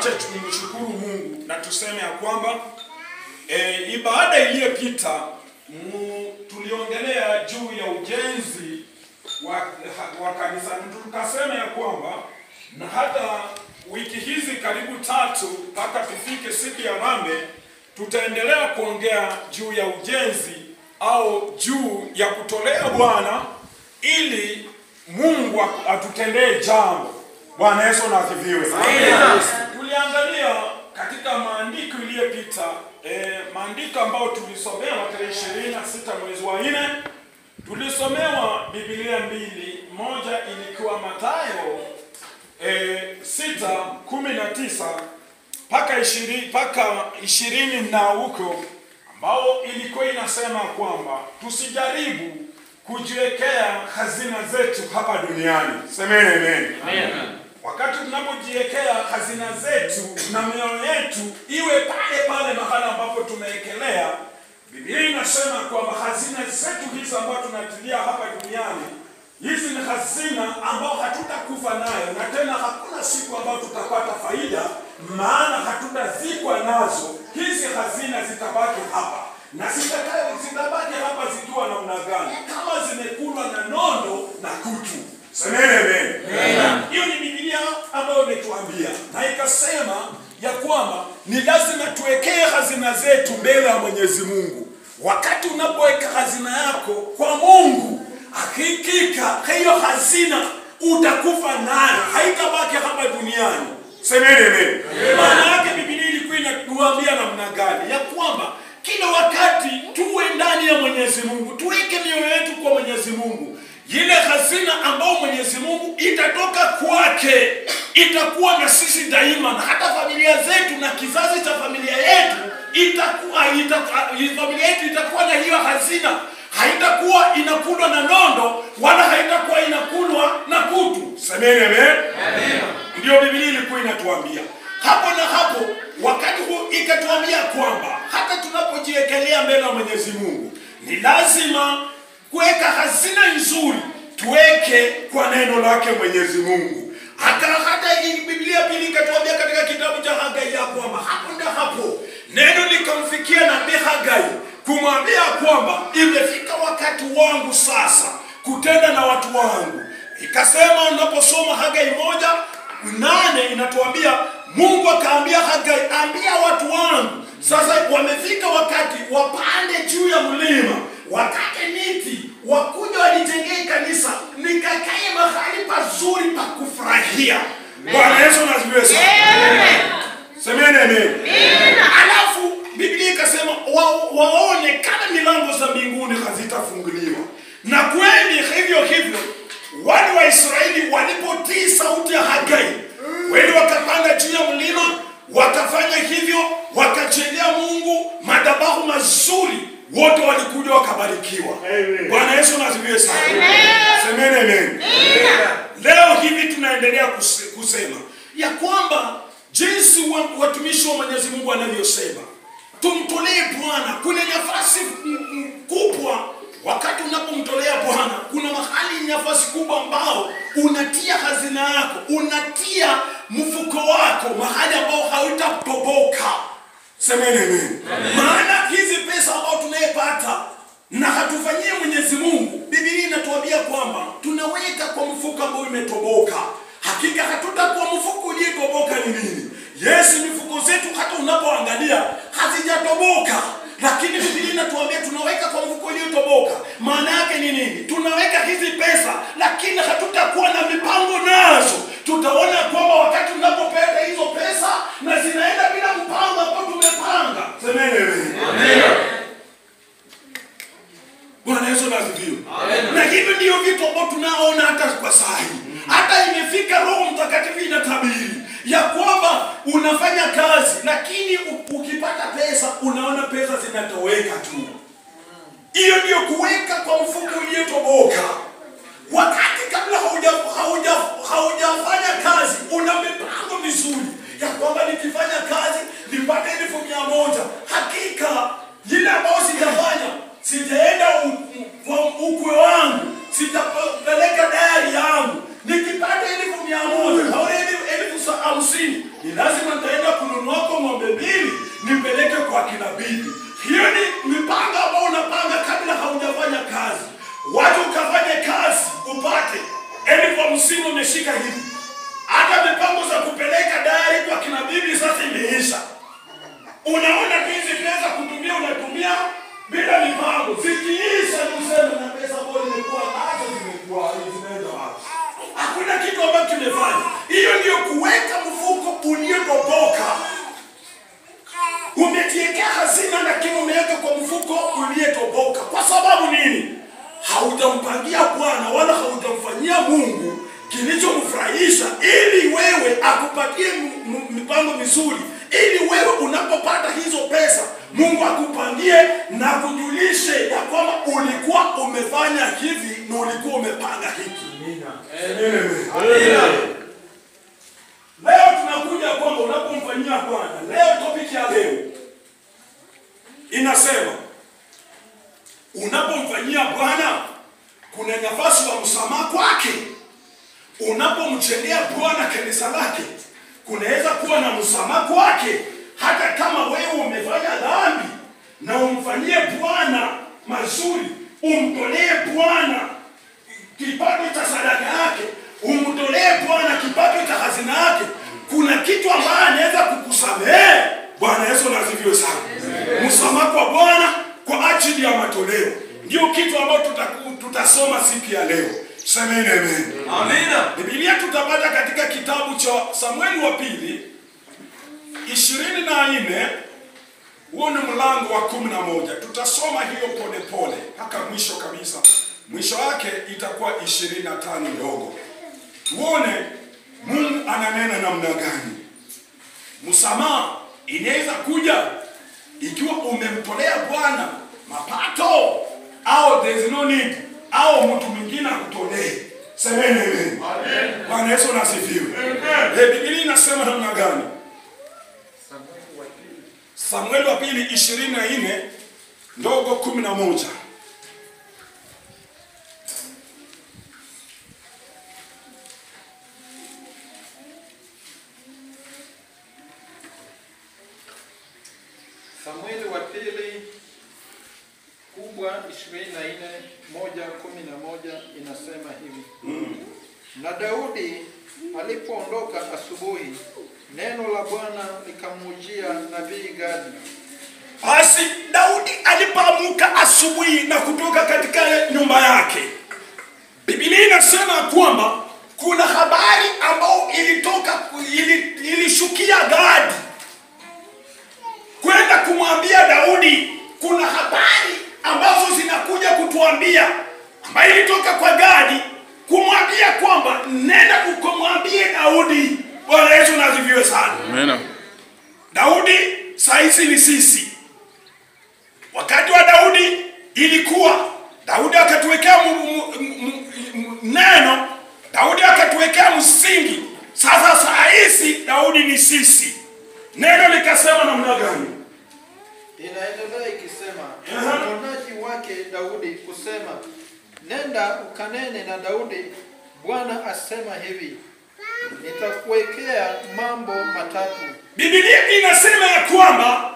wacha tumshukuru Mungu na tuseme ya kwamba ibada iliyopita tuliongelea juu ya ujenzi wa kanisa. Tukasema ya kwamba na hata wiki hizi karibu 3 mpaka tufike siku ya Rambe tutaendelea kuongea juu ya ujenzi au juu ya kutolea Bwana ili Mungu atutendee jambo. Bwana Yesu na asifiwe. Tuliangalia katika maandiko iliyopita maandiko ambayo tulisomewa tarehe 26 mwezi wa 4. Tulisomewa Biblia mbili, moja ilikuwa Mathayo 6:19 mpaka 20 na huko, ambao ilikuwa inasema kwamba tusijaribu kujiwekea hazina zetu hapa duniani. Semeni amen. Amen. Wakati tunapojiwekea hazina zetu na mioyo yetu iwe pale mahali ambapo tumewekelea, Biblia inasema kwamba hazina zetu hizi ambazo tunatilia hapa duniani, hizi ni hazina ambao hatutakufa nayo, na tena hakuna siku ambayo tutapata faida, maana hatutazikwa nazo. Hizi hazina zitabaki hapa, na zitabaki hapa zikiwa namna gani? Kama zimekulwa na nondo na kutu. Semeni amen. Hiyo ni Biblia ambayo imetuambia, na ikasema ya kwamba ni lazima tuwekee hazina zetu mbele ya Mwenyezi Mungu. Wakati unapoweka hazina yako kwa Mungu, hakika hiyo hazina utakufa nayo, haitabaki hapa duniani. Semeni amen. Maana yake Biblia ilikuwa inatuambia namna gani? Ya kwamba kila wakati tuwe ndani ya Mwenyezi Mungu, tuweke mioyo yetu kwa Mwenyezi Mungu. Ile hazina ambayo Mwenyezi Mungu itatoka kwake itakuwa na sisi daima, na hata familia zetu na kizazi cha familia yetu familia yetu itakuwa na hiyo hazina. Haitakuwa inakulwa na nondo wala haitakuwa inakulwa na kutu. Semeni amen. Ndio Biblia ilikuwa inatuambia hapo, na hapo wakati huo ikatuambia kwamba hata tunapojiekelea mbele ya Mwenyezi Mungu ni lazima kuweka hazina nzuri, tuweke kwa neno lake Mwenyezi Mungu. Hata Biblia pili ikatuambia katika kitabu cha Hagai ya kwamba hapo neno likamfikia nabii Hagai kumwambia kwamba imefika wakati wangu sasa kutenda na watu wangu. Ikasema unaposoma Hagai 1:8 inatuambia Mungu akaambia Hagai, ambia watu wangu sasa wamefika wakati wapande juu ya mlima, wakate miti, wakuja wanijengee kanisa, nikakae mahali pazuri pa kufurahia. Bwana Yesu asifiwe sana. Semeni amen. Alafu Biblia ikasema waone kama milango za mbinguni hazitafunguliwa. Na kweli hivyo wale wa Israeli walipotii sauti ya Hagai, wale wakapanda juu ya mlima, wakafanya hivyo, wakajengea Mungu madhabahu mazuri, wote walikuja wakabarikiwa. Bwana Yesu asifiwe sana. Semeni amen. Leo hivi tunaendelea kusema ya kwamba jinsi watumishi wa Mwenyezi Mungu wanavyosema, tumtolee Bwana. Kuna nafasi kubwa wakati unapomtolea Bwana, kuna mahali nafasi kubwa ambao unatia hazina yako, unatia mfuko wako mahali ambao hautatoboka. Semeni amen. Maana hizi pesa ambao tunayepata na hatufanyie Mwenyezi Mungu, Biblia inatuambia kwamba tunaweka kwa mfuko ambao umetoboka. Hakika hatutakuwa mfuko uliotoboka. Ni nini? Yes, mifuko zetu hata unapoangalia hazijatoboka, lakini Biblia inatuambia tunaweka kwa mfuko uliotoboka. Maana yake ni nini? Tunaweka hizi pesa lakini hatutakuwa na mipango nazo. Tutaona kwamba wakati tunapopata hizo pesa na zinaenda bila mpango ambao tumepanga. Semeni amen. Bwana Yesu asifiwe. Na hivi ndio vitu ambavyo tunaona hata kwa saa hii. Hata imefika Roho Mtakatifu inatabiri ya kwamba unafanya kazi lakini ukipata pesa unaona pesa zinatoweka tu. Hiyo ndio kuweka kwa mfuko uliotoboka. Wakati kabla haujafanya kazi una mipango mizuri ya kwamba nikifanya kazi nipate 1,100. Hakika ile ambayo sijafanya, sijaenda kwa ukwe wangu, sitapeleka diary yangu, nikipata 1,100 au 50 mjini, ni lazima nitaenda kununua kwa ng'ombe 2 nipeleke kwa kina bibi. Hiyo ni mipango ambayo unapanga kabla haujafanya kazi. Watu ukafanye kazi upate. Kwa msimu umeshika hivi. Hata mipango za kupeleka dari kwa kina bibi sasa imeisha. Unaona hizi pesa kutumia unatumia bila mipango. Zikiisha useme na pesa ambayo nimekuwa nazo zimeenda wapi? Hakuna kitu ambacho kimefanya. Hiyo ndio kuweka mfuko uliotoboka. Umetiekea hazina lakini umeweka kwa mfuko uliotoboka. Kwa sababu nini? Haujampangia Bwana wala haujamfanyia Mungu kilichomfurahisha ili wewe akupatie mipango mizuri, ili wewe unapopata hizo pesa Mungu akupangie na kujulishe ya kwamba ulikuwa umefanya hivi na ulikuwa umepanga hiki. Amina. Leo tunakuja kwamba unapomfanyia Bwana, leo topic ya leo inasema unapomfanyia Bwana kuna nafasi ya msamaha kwake. Unapomtendea Bwana kanisa lake kunaweza kuwa na msamaha kwake, hata kama wewe umefanya dhambi na umfanyie Bwana mazuri, umtolee Bwana kipato cha sadaka yake, umtolee Bwana kipato cha hazina yake, kuna kitu ambacho anaweza kukusamehe. Bwana Yesu asifiwe sana. Msamaha kwa Bwana kwa ajili ya matoleo ndio kitu ambacho tutasoma siku ya leo. Semeni amen. Amina. Biblia tutapata katika kitabu cha Samueli wa pili 24, huo ni mlango wa 11. Tutasoma hiyo pole pole mpaka mwisho kabisa. Mwisho wake itakuwa 25 ndogo. Tuone Mungu ananena namna gani. Msamaha inaweza kuja ikiwa umemtolea Bwana mapato au there is no need au mtu mwingine akutolee. Semeni amen. Amen. Bwana Yesu asifiwe. Amen. Biblia inasema namna gani? Samueli wa pili 24 ndogo 11. Samueli wa pili kubwa 24:1-11 inasema hivi. Na Daudi alipoondoka asubuhi, neno la Bwana likamjia nabii Gadi. Basi Daudi alipoamka asubuhi na kutoka katika nyumba yake, Biblia inasema kwamba kuna habari ambayo ilishukia Gadi kwenda kumwambia Daudi. Kuna habari ambazo zinakuja kutuambia ambayo ilitoka kwa Gadi kumwambia kwamba nenda ukamwambie Daudi. Bwana Yesu asifiwe sana. Amen. Daudi saizi ni sisi. Wakati wa Daudi ilikuwa Daudi akatuwekea neno, Daudi akatuwekea msingi. Sasa saizi Daudi ni sisi. Neno likasema namna gani? Inaendelea ikisema, mwonaji wake Daudi kusema, nenda ukanene na Daudi, Bwana asema hivi, nitakuwekea mambo matatu. Biblia inasema ya kwamba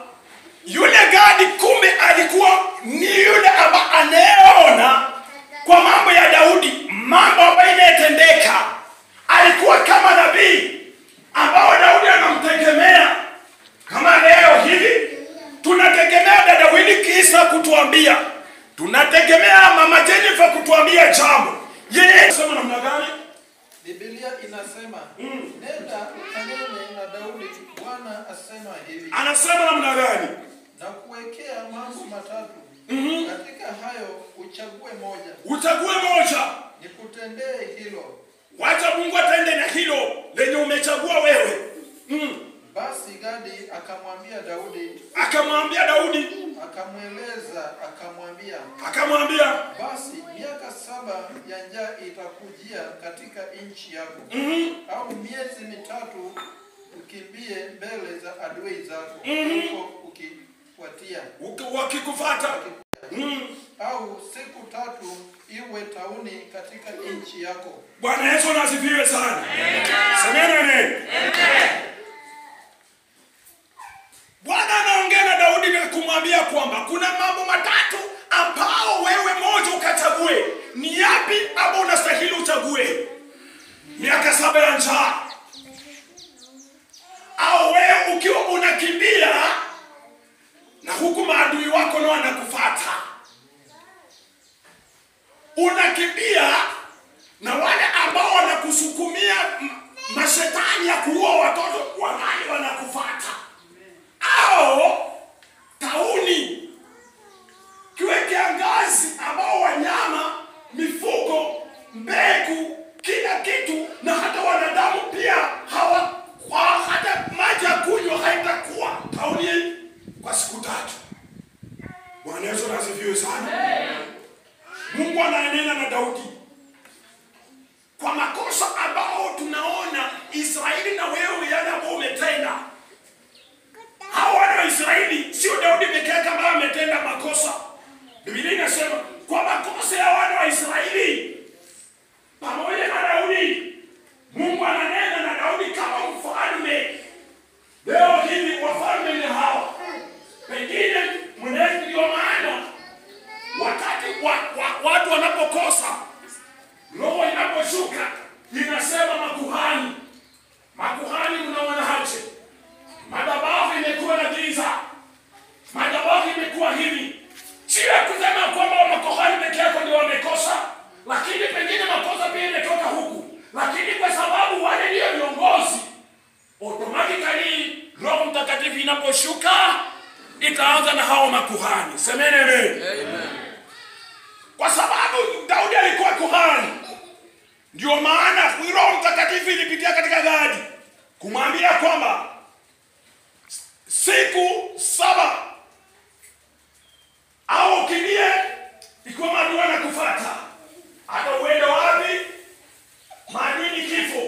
yule Gadi kumbe alikuwa ni yule ambaye anayeona kwa mambo ya Daudi, mambo ambayo inatendeka. Alikuwa kama nabii ambao Daudi anamtegemea. Kama leo hivi tunategemea dada Winnie Kisa kutuambia, tunategemea mama Jennifer kutuambia jambo. Yeye anasema namna gani? Biblia inasema, nenda ukanene na Daudi, Bwana asema hivi. Anasema namna gani? Na kuwekea mambo matatu. Katika hayo uchague moja. Uchague moja. Nikutendee hilo. Wacha Mungu atende na hilo lenye umechagua wewe. Basi Gadi akamwambia Daudi. Akamwambia. Basi miaka 7 ya njaa itakujia katika nchi yako. Au miezi 3 ukimbie mbele za adui zako. Huko ukifuatia. Wakikufuata. Au siku 3 iwe tauni katika nchi yako. Bwana Yesu asifiwe sana. Semeni amen. 7 ya njaa, au wewe ukiwa unakimbia na huku maadui wako nao wanakufuata, unakimbia na wale ambao wanakusukumia mashetani ya kuua watoto wangali wanakufuata, au tauni kiwe kiangazi ambao wanyama, mifugo, mbegu, kila kitu na hata wanadamu pia hata maji ya kunywa haitakuwa tauni kwa siku 3. Bwana Yesu asifiwe sana. Mungu ananena na Daudi kwa makosa ambao tunaona Israeli na wewe yale ambao umetenda. Hao wana wa Israeli, sio Daudi pekee kama ametenda makosa. Biblia inasema kwa makosa ya wana wa Israeli pamoja na Daudi, Mungu ananena na Daudi kama mfalme. Leo hivi wafalme ni hawa. Pengine mwenyewe ndio maana wakati watu wanapokosa, roho inaposhuka inasema makuhani mnaona aje? Madhabahu imekuwa na giza. Madhabahu imekuwa hivi. Sio kusema kwamba makuhani pekee yao ndio wamekosa, lakini pengine makosa pia imetoka huku. Lakini kwa sababu wale ndio viongozi, automatically Roho Mtakatifu inaposhuka itaanza na hao makuhani. Semeni amen. Kwa sababu Daudi alikuwa kuhani, ndio maana Roho Mtakatifu ilipitia katika Gadi kumwambia kwamba siku 7 au ukimbie ikiwa maadui wanakufuata. Hata uende wapi, maadui ni kifo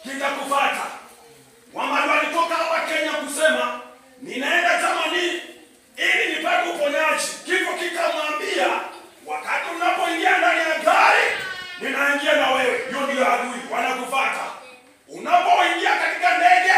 kitakufuata. Wamaadui walitoka hapa Kenya kusema ninaenda Germany ili nipate uponyaji. Kifo kikamwambia wakati unapoingia ndani ya gari ninaingia na wewe. Hiyo ndio adui wanakufuata. Unapoingia katika ndege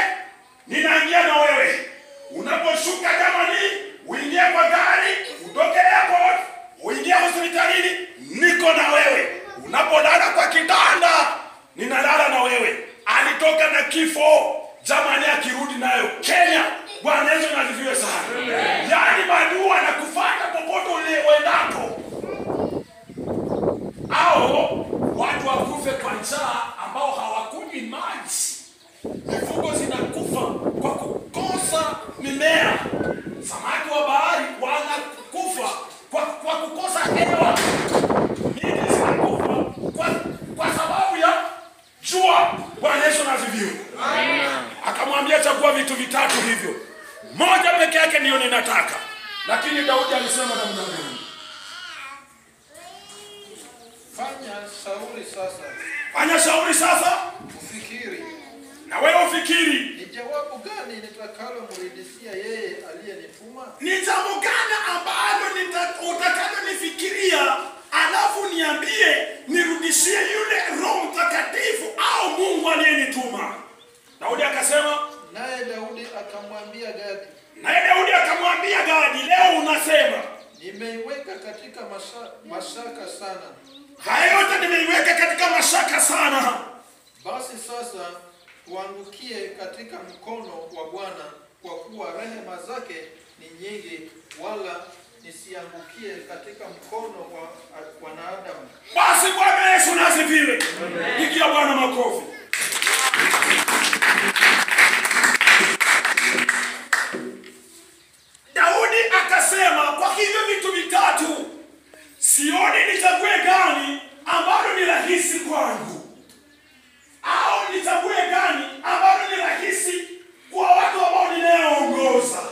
ninaingia na wewe. Unaposhuka Germany uingie kwa gari, utoke airport, uingie hospitalini, niko na wewe. Unapolala kwa kitanda ninalala na wewe. Alitoka na kifo Germany akirudi nayo Kenya. Bwana Yesu asifiwe sana. Yaani maadui wanakufuata popote uendapo. Au watu wakufe kwa njaa ambao hawakunywi maji. Mifugo zinakufa kwa kukosa mimea. Samaki wa bahari wanakufa kwa kukosa hewa. Miti zinakufa kwa sababu ya jua. Bwana Yesu asifiwe. Akamwambia chagua vitu 3 hivyo. Moja peke yake ndio ninataka. Lakini Daudi alisema namna gani? Fanya shauri sasa. Ufikiri. Na wewe ufikiri. Ni jawabu gani nitakalo mridisia yeye aliyenituma? Ni jambo gani ambalo utakalo nifikiria, alafu niambie nirudishie yule Roho Mtakatifu au Mungu aliyenituma? Daudi akasema, naye Daudi akamwambia Gadi, leo unasema nimeiweka katika mashaka sana. Haya yote nimeiweka katika mashaka sana. Basi sasa tuangukie katika mkono wa Bwana, kwa kuwa rehema zake ni nyingi, wala nisiangukie katika mkono wa wanadamu. Basi Bwana Yesu asifiwe. Pigia Bwana makofi. Daudi akasema kwa hivyo vitu 3 sioni nichague gani ambalo ni rahisi kwangu, au nichague gani ambalo ni rahisi kwa watu ambao ninaoongoza.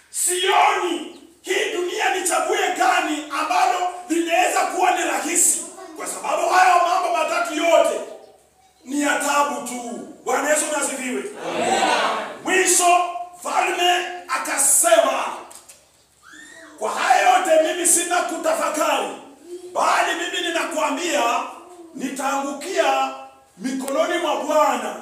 Sioni hii dunia nichague gani ambalo linaweza kuwa ni rahisi, kwa sababu hayo mambo 3 yote ni ya taabu tu. Bwana Yesu asifiwe. Mwisho falme akasema, kwa hayo yote mimi sina kutafakari, bali mimi ninakuambia nitaangukia mikononi mwa Bwana.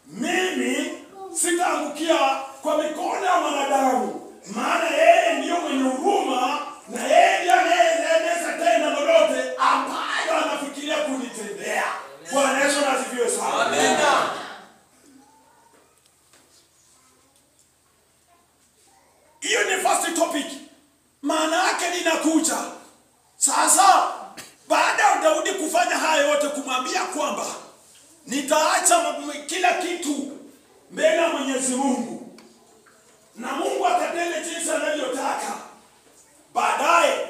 Mimi sitaangukia kwa mikono ya wanadamu, maana yeye ndiyo mwenye huruma na yeye ndiye anayeweza tena lolote ambalo anafikiria kunitendea. Bwana Yesu asifiwe sana. Mwenyezi Mungu, na Mungu akatende jinsi anavyotaka. Baadaye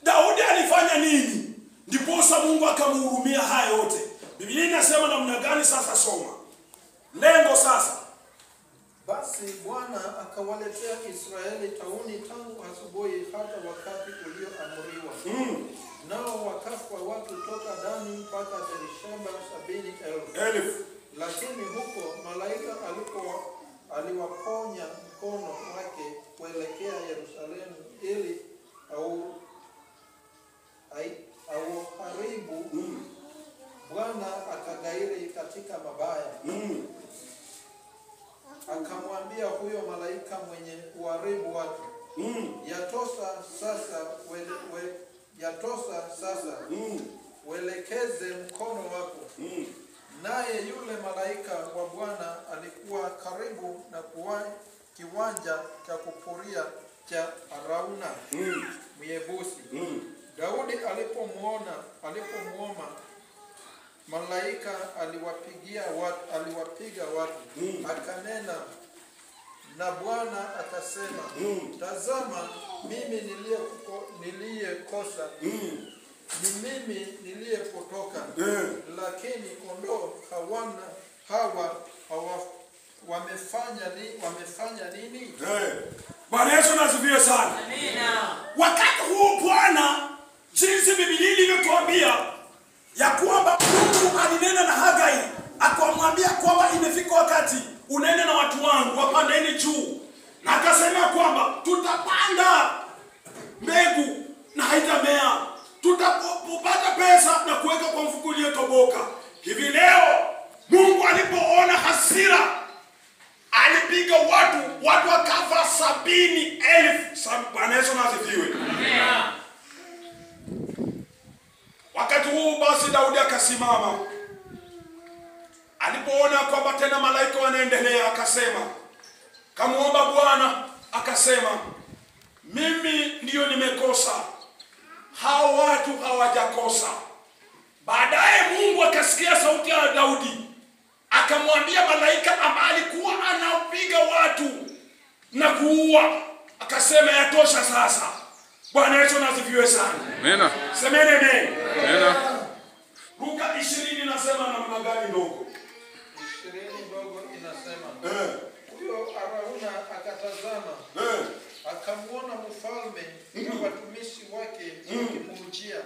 Daudi alifanya nini? Ndiposa Mungu akamhurumia haya yote. Biblia inasema namna gani? Sasa soma lengo sasa. Basi Bwana akawaletea Israeli tauni tangu asubuhi hata wakati ulioamriwa. Nao wakafa watu toka Dani mpaka Beersheba 70,000. Lakini huko malaika aliwaponya mkono wake kuelekea Yerusalemu ili auharibu. Bwana akagairi katika mabaya. Akamwambia huyo malaika mwenye kuharibu watu, yatosha sasa, uelekeze mkono wako. Naye yule malaika wa Bwana alikuwa karibu na kiwanja cha kupuria cha Arauna Myebusi. Daudi alipomwona malaika aliwapiga watu, akanena na Bwana akasema, tazama, mimi niliyekosa, ni mimi niliyepotoka, lakini kondoo hawa wamefanya nini? Bwana Yesu asifiwe sana. Amina. Wakati huo Bwana, jinsi Biblia ilivyotuambia ya kwamba Mungu alinena na Hagai, akamwambia kwamba imefika wakati unene na watu wangu wapandeni juu, na akasema kwamba tutapanda mbegu na haitamea, tutapata pesa na kuweka kwa mfuko uliotoboka. Hivi leo Mungu alipoona hasira, alipiga watu wakafa 70,000. Bwana Yesu asifiwe. Amina. Wakati huu basi Daudi akasimama, alipoona kwamba tena malaika wanaendelea, akasema, kamuomba Bwana, akasema, mimi ndiyo nimekosa, hao watu hawajakosa. Baadaye Mungu akasikia sauti ya Daudi, akamwambia malaika ambaye alikuwa anapiga watu na kuua, akasema, yatosha sasa. Bwana Yesu asifiwe sana. Amina. Semeni amen. Amina. Luka 20 inasema namna gani ndogo? 20 ndogo inasema, huyo Arauna akatazama, akamwona mfalme na watumishi wake wakimujia.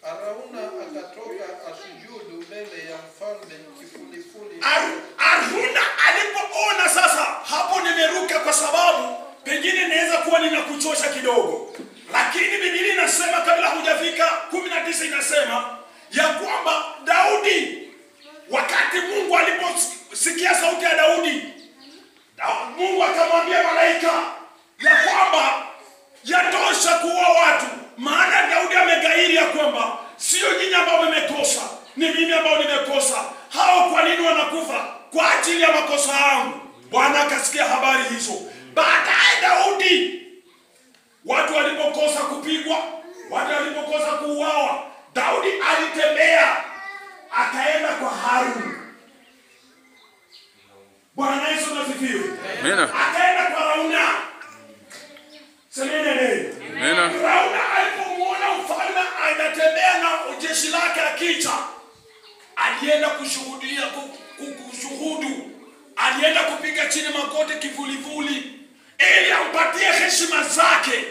Arauna akatoka asujudu mbele ya mfalme kifulifuli. Arauna alipoona sasa, hapo nimeruka kwa sababu pengine naweza kuwa ninakuchosha kidogo, lakini Biblia inasema kabla hujafika 19 inasema ya kwamba Daudi, wakati Mungu aliposikia sauti ya Daudi, Mungu akamwambia malaika ya kwamba yatosha kuua watu, maana Daudi amegairi ya kwamba sio nyinyi ambao mmekosa, ni mimi ambao nimekosa. Hao kwa nini wanakufa? Kwa ajili ya makosa yangu. Bwana akasikia habari hizo. Baadaye Daudi, watu walipokosa kupigwa, watu walipokosa kuuawa, Daudi alitembea akaenda kwa Haruni. Bwana Yesu asifiwe. Amina. Akaenda kwa Arauna. Semeni amen. Amina. Arauna alipomwona mfalme anatembea na jeshi lake akija, alienda kushuhudu, alienda kupiga chini magoti kivulivuli ili ampatie heshima zake.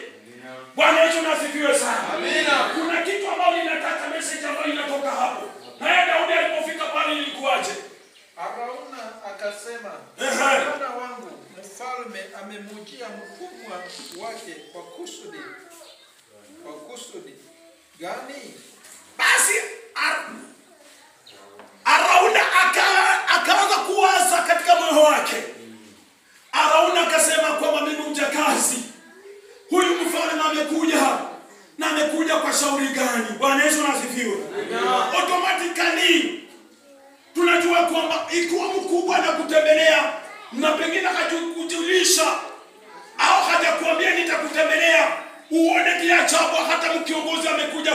Bwana Yesu asifiwe sana. Amina. Kuna kitu ambacho ninataka message ambayo inatoka hapo. Na Daudi alipofika pale ilikuwaje? Arauna akasema, Bwana wangu mfalme amemujia mtumwa wake kwa kusudi gani? Basi Arauna akaanza kuwaza katika moyo wake. Arauna akasema kwamba mimi mjakazi, huyu mfalme amekuja kwa shauri gani? Bwana Yesu asifiwe. Automatically tunajua kwamba ikiwa mkubwa na kutembelea na pengine hajakujulisha au hajakuambia nitakutembelea, uone kiajabu hata mkiongozi amekuja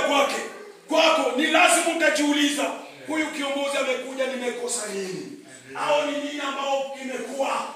kwako, ni lazima utajiuliza, huyu kiongozi amekuja nimekosa nini? Au ni nini ambao imekuwa?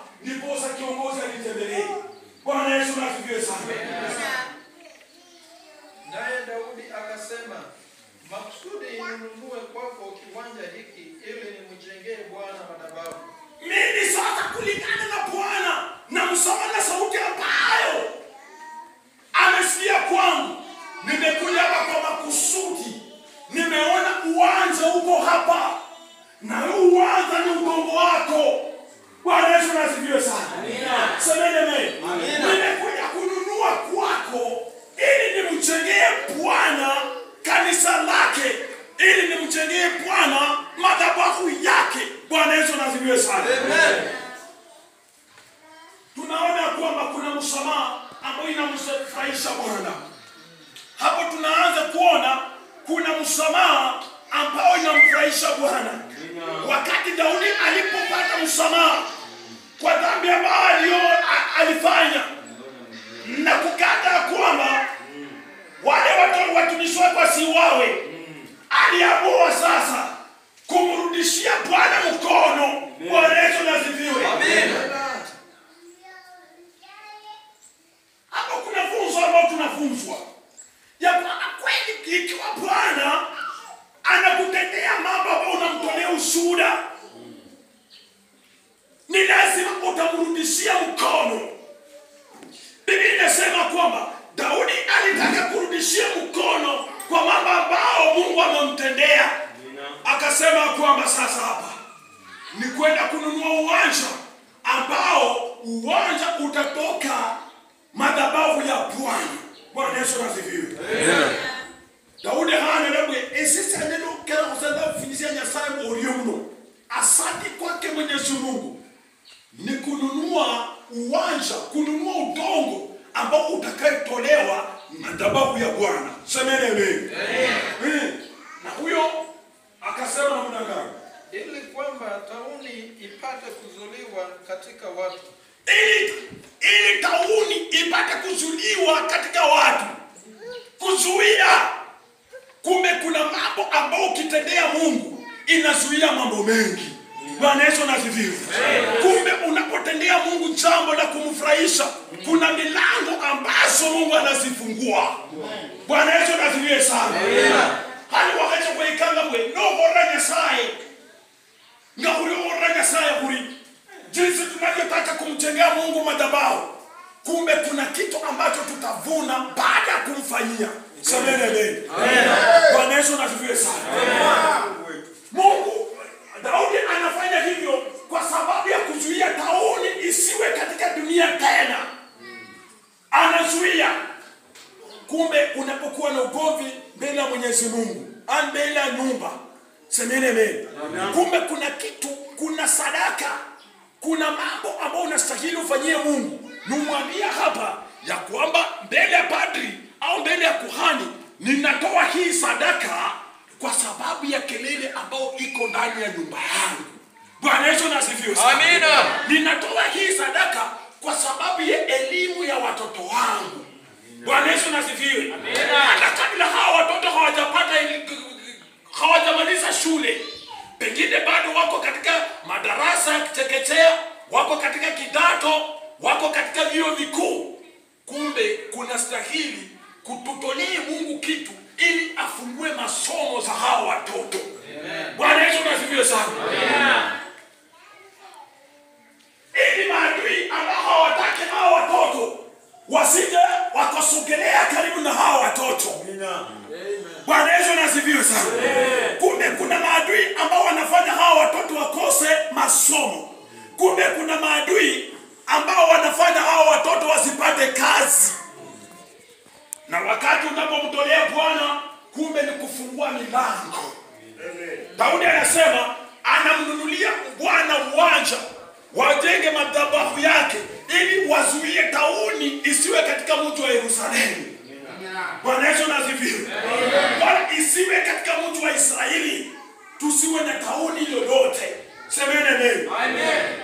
kumrudishia mkono. Biblia inasema kwamba Daudi alitaka kurudishia mkono kwa mambo ambao Mungu amemtendea. Akasema kwamba sasa hapa ni kwenda kununua uwanja ambao uwanja utatoka madhabahu ya Bwana. Bwana Yesu asifiwe. Amen. Daudi hana lebwe esisi neno kera kusenda finisia nyasaye oriundo. Asante kwake Mwenyezi Mungu ni kununua uwanja, kununua udongo ambao utakayetolewa madhabahu ya Bwana. Semeni amen. Na huyo akasema namna gani? Ili kwamba tauni ipate kuzuliwa katika watu. Ili tauni ipate kuzuliwa katika watu. Kuzuia. Kumbe kuna mambo ambao ukitendea Mungu inazuia mambo mengi. Bwana Yesu asifiwe. Kumbe unapotendea Mungu jambo la kumfurahisha, kuna milango ambazo Mungu anazifungua. Bwana Yesu asifiwe sana. Hali wakati kwa ikanga mwe no bora Nyasaye. Ngahuri bora Nyasaye kuri. Jinsi tunavyotaka kumjengea Mungu madhabahu. Kumbe kuna kitu ambacho tutavuna baada ya kumfanyia. Semeni amen. Bwana Yesu asifiwe sana. Mungu Daudi anafanya hivyo kwa sababu ya kuzuia tauni isiwe katika dunia tena. Anazuia. Kumbe unapokuwa na ugomvi mbele ya Mwenyezi Mungu, mbele ya nyumba, semeni amen. Kumbe kuna kitu, kuna sadaka, kuna mambo ambayo unastahili ufanyie Mungu. Numwambia hapa ya kwamba mbele ya padri au mbele ya kuhani ninatoa hii sadaka kwa sababu ya kelele ambao iko ndani ya nyumba yangu. Bwana Yesu asifiwe. Amina. Ninatoa hii sadaka kwa sababu ya elimu ya watoto wangu. Bwana Yesu asifiwe. Amina. Hata kabla hao watoto hawajamaliza shule, pengine bado wako katika madarasa ya chekechea, wako katika kidato, wako katika vyuo vikuu. Kumbe kuna stahili kututolee Mungu kitu ili afungue masomo za hao watoto. Bwana Yesu asifiwe sana. Amen. Ili maadui ambao hawataki hao watoto wasije wakasogelea karibu na hao watoto. Bwana Yesu asifiwe sana. Kumbe kuna maadui ambao wanafanya hao watoto wakose masomo. Kumbe kuna maadui ambao wanafanya hao watoto wasipate kazi. Na wakati unapomtolea Bwana, kumbe ni kufungua milango. Daudi anasema anamnunulia Bwana uwanja, wajenge madhabahu yake ili wazuie tauni isiwe katika mji wa Yerusalemu. Bwana Yesu asifiwe. Wala isiwe katika mji wa Israeli. Tusiwe na tauni lolote. Semeni amen.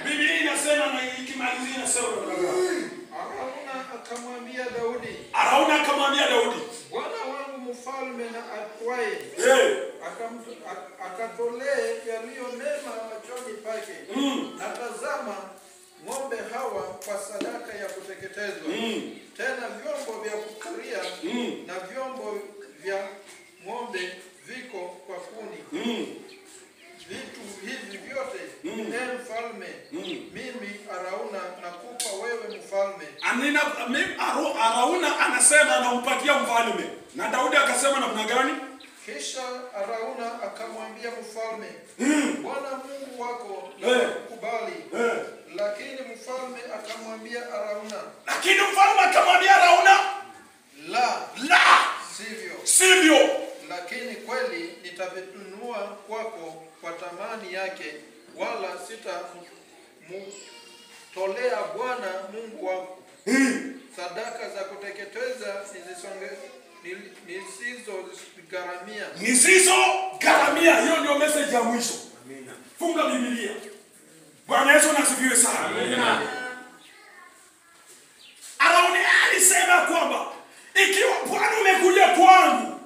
Biblia inasema na ikimalizia inasema Arauna akamwambia Daudi, Bwana wangu mfalme na atwaye, akatolee yaliyo mema machoni pake. Na tazama, ng'ombe hawa kwa sadaka ya kuteketezwa. Tena vyombo vya kupuria na vyombo vya ng'ombe viko kwa kuni. Vitu hivi vyote, mfalme, mimi Arauna nakupa wewe mfalme. Arauna anasema anampatia mfalme. Na Daudi akasema namna gani? Kisha Arauna akamwambia mfalme, Bwana Mungu wako kubali. Lakini mfalme akamwambia Arauna, la, sivyo. Lakini kweli nitavinunua kwako kwa thamani yake, wala sitamtolea Bwana Mungu wako sadaka za kuteketeza nisizogharamia. Hiyo ndio message ya mwisho. Amina. Funga Biblia. Bwana Yesu asifiwe sana. Amina. Arauni alisema kwamba ikiwa Bwana umekuja kwangu,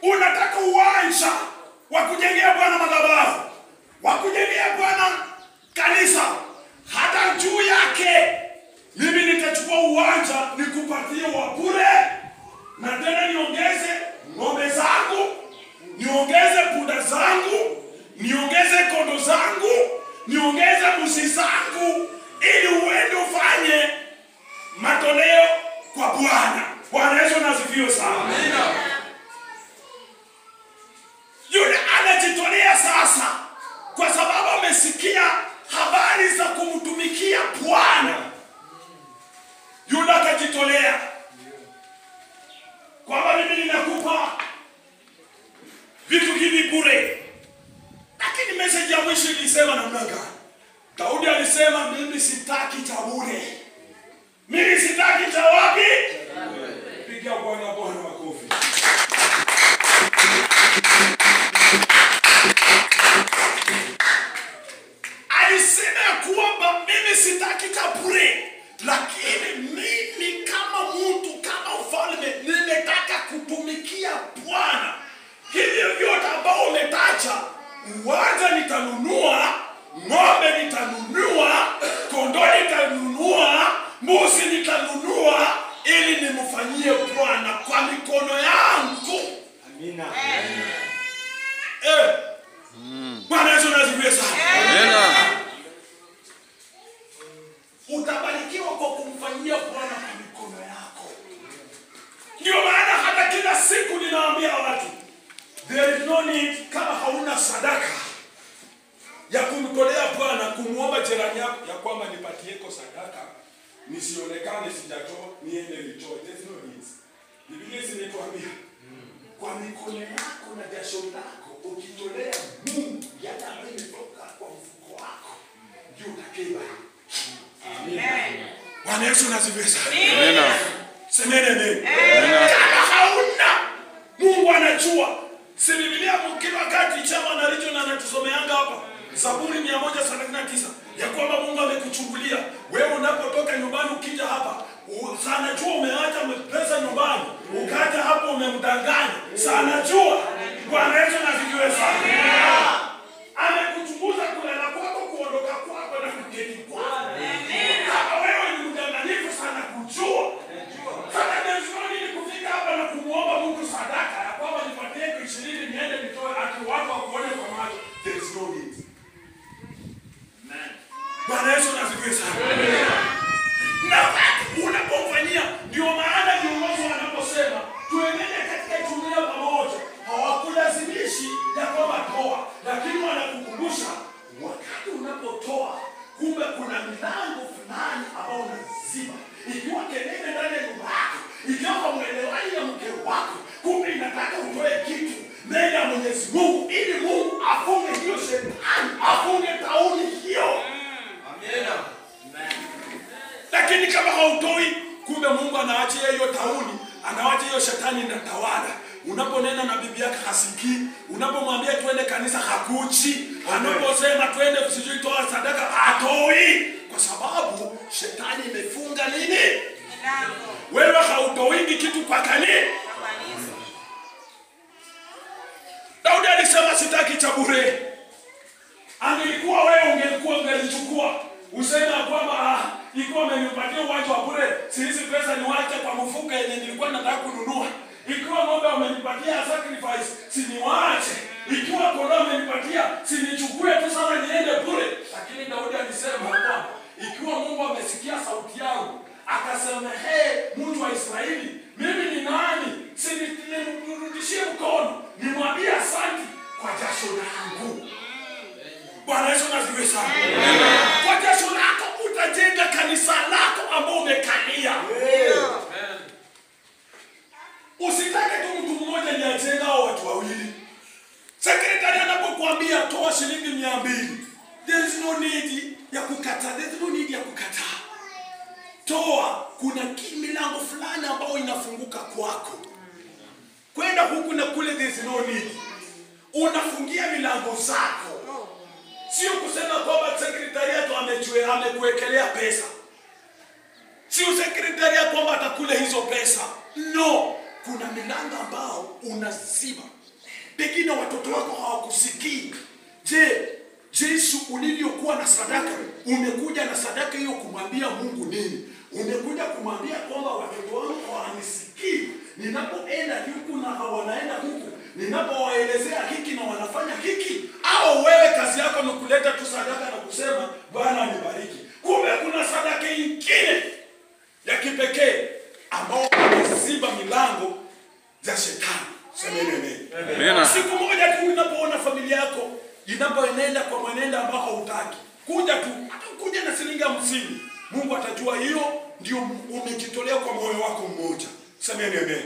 unataka uwanja wa kujengea Bwana madhabahu, wa kujengea Bwana kanisa, hata juu yake mimi nitachukua uwanja nikupatie wa bure, na tena niongeze ng'ombe zangu, niongeze punda zangu, niongeze kondo zangu, niongeze mbuzi zangu, ili uende ufanye Bwana. Bwana Yesu asifiwe sana. Amina. Yule anajitolea sasa kwa sababu amesikia habari za kumtumikia Bwana. Yule akajitolea kwamba mimi ninakupa vitu hivi bure. Lakini message ya mwisho ilisema namna gani? Daudi alisema mimi sitaki cha bure. Mimi sitaki cha wapi? Pigia Bwana makofi. Alisema kwamba mimi sitaki cha bure, lakini mimi kama mtu, kama mfalme, nimetaka kutumikia Bwana. Hivyo vyote ambao umetaja, uwanja nitanunua, ng'ombe nitanunua, kondoo nitanunua, mbuzi nitanunua, ili nimfanyie Bwana kwa mikono yangu. Amina. Bwana Yesu asifiwe sana. Amina. Utabarikiwa kwa kumfanyia Bwana kwa mikono yako. Ndio maana hata kila siku ninawaambia watu, there is no need, kama hauna sadaka ya kumtolea Bwana, kumuomba jirani yako ya kwamba nipatieko sadaka nisionekane sijatoa niende nitoe. There is no need. Biblia inatuambia kwa mikono yako na jasho lako ukitolea Mungu yale ambayo imetoka kwa mfuko wako, ndio utakeba. Amen. Bwana Yesu asifiwe sana. Amina. Semeni amen. Kama hauna, Mungu anajua. Si Biblia kila wakati chama na region anatusomeanga hapa Zaburi 139 ya kwamba Mungu amekuchungulia wewe unapotoka nyumbani ukija hapa. Sana jua umeacha pesa nyumbani, ukaja hapo umemdanganya. Sana jua. Bwana Yesu asifiwe sana. Amekuchunguza kulala kwako, kuondoka kwako na kuketi kwako. Kama wewe ni mdanganyifu sana kujua. Sasa ndio kufika hapa na kumuomba Mungu sadaka ya kwamba nipatie 20 niende nitoe haki wako akuone kwa macho. There is no need. Amen. Bwana Yesu asifiwe sana. Na unapofanyia, ndio maana viongozi wanaposema tuendelee katika jumuiya pamoja, hawakulazimishi ya kwamba toa, lakini wanakukumbusha wakati unapotoa, kumbe kuna milango fulani ambao unaziba. Ikiwa kelele ndani ya nyumba yako, ikiwa mwelewani na mke wako, kumbe inataka utoe kitu mbele ya Mwenyezi Mungu ili Mungu afunge hiyo shetani, afunge tauni hiyo. Amina. Lakini kama hautoi, kumbe Mungu anaachia hiyo tauni, anawacha hiyo shetani inatawala. Unaponena na bibi yake hasikii, unapomwambia twende kanisa hakuchi, anaposema twende usijui toa sadaka hatoi, kwa sababu shetani imefunga nini? Milango. Wewe hautoi kitu kwa kanisa. Daudi alisema sitaki cha bure. Angelikuwa wewe ungelichukua. Useme kwamba ikiwa amenipatia uwanja wa bure, hizi pesa niwache kwa mfuko yenye nilikuwa nataka kununua. Ikiwa ng'ombe amenipatia sacrifice, si niwache. Ikiwa kondoo amenipatia, si nichukue tu sasa niende bure. Lakini Daudi alisema kwamba ikiwa Mungu amesikia sauti yangu, akasema mtu wa Israeli, mimi ni nani? Si nimrudishie mkono, nimwambie asante kwa jasho langu. Bwana Yesu asifiwe sana. Kwa jasho lako utajenga kanisa lako ambao umekalia. Usitake tu mtu mmoja ni ajenga au watu wawili. Sekretari anapokuambia toa shilingi 200, there is no need ya kukataa. There is no need ya kukataa. Toa, kuna milango fulani ambao inafunguka kwako. Kwenda huku na kule, there is no need. Unafungia milango zako. Sio kusema kwamba sekretariato amekuwekelea pesa. Sio sekretariato kwamba atakula hizo pesa. No, kuna milango ambao unaziba. Pengine watoto wako hawakusikii. Je, Yesu ulivyokuwa na sadaka, umekuja na sadaka hiyo kumwambia Mungu nini? Umekuja kumwambia kwamba watoto wangu hawanisikii. Ninapoenda huku na hawanaenda huku. Ninapowaelezea hiki na wanafanya hiki. Au wewe kazi yako ni kuleta tu sadaka na kusema Bwana nibariki. Kumbe kuna sadaka nyingine ya kipekee ambao Mungu atajua hiyo ndio umejitolea kwa moyo wako mmoja. Semeni amen.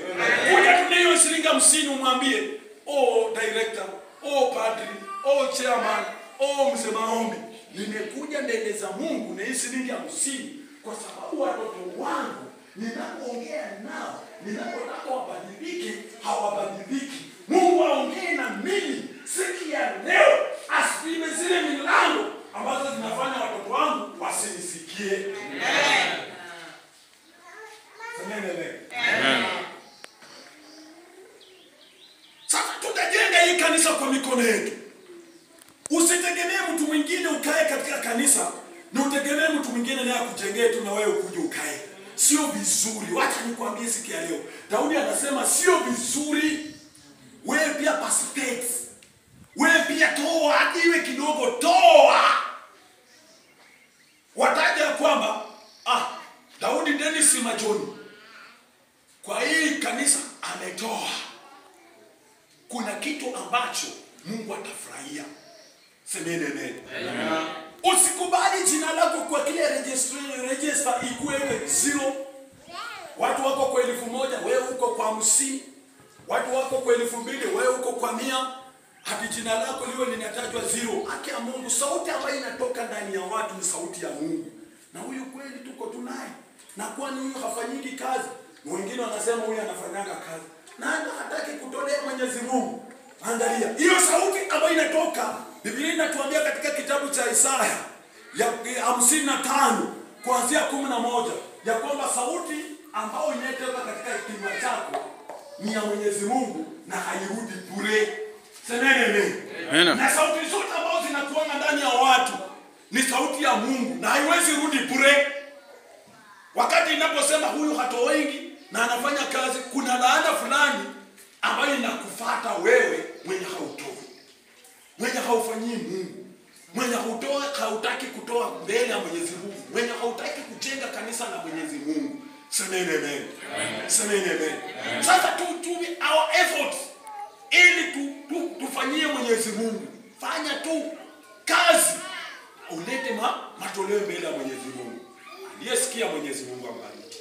Kuja tu hiyo shilingi 50 umwambie, "Oh director, oh padri, oh chairman, oh mzee maombi, nimekuja mbele za Mungu na hii shilingi 50 kwa sababu watoto wangu ninapoongea nao, ninapotaka wabadilike, hawabadiliki. Mungu aongee na mimi siku ya leo, asipime zile milango ambazo zinafanya watoto wangu wasinisikie." Amen. Amen. Sasa tutajenga hii kanisa kwa mikono yetu. Usitegemee mtu mwingine ukae katika kanisa na utegemee mtu mwingine naye akujengee tu na wewe ukuje ukae. Sio vizuri. Wacha nikwambie siku ya leo. Daudi anasema sio vizuri. Wewe pia participate. Wewe pia toa, iwe kidogo toa. Wataja kwamba Daudi Dennis Majoni kwa hii kanisa ametoa. Kuna kitu ambacho Mungu atafurahia. Semeni amen. Usikubali jina lako kwa kile register ikuwe 0. Watu wako kwa 1000, wewe uko kwa 50. Watu wako kwa 2000, wewe uko kwa 100. Hadi jina lako liwe linatajwa 0. Haki ya Mungu, sauti ambayo inatoka ndani ya watu ni sauti ya Mungu. Na huyu kweli tuko tunaye. Na kwani huyu hafanyiki kazi? Na wengine wanasema huyu anafanyanga kazi. Na hataki kutolea Mwenyezi Mungu. Angalia, hiyo sauti ambayo inatoka, Biblia inatuambia katika kitabu cha Isaya ya 55 kuanzia 11 ya kwamba sauti ambayo inatoka katika kinywa chako ni ya Mwenyezi Mungu na hairudi bure. Semeni amen. Na sauti zote ambazo zinakuanga ndani ya watu ni sauti ya Mungu na haiwezi rudi bure. Wakati inaposema huyu hatoengi na anafanya kazi, kuna laana fulani ambayo inakufuata wewe mwenye hautoi. Mwenye haufanyii Mungu. Mwenye hutoa hautaki kutoa mbele ya Mwenyezi Mungu. Mwenye hautaki kujenga kanisa la Mwenyezi Mungu. Semeni amen. Semeni amen. Sasa tutumie our efforts ili tufanyie Mwenyezi Mungu. Fanya tu kazi. Ulete matoleo mbele ya Mwenyezi Mungu. Aliyesikia Mwenyezi Mungu ambariki.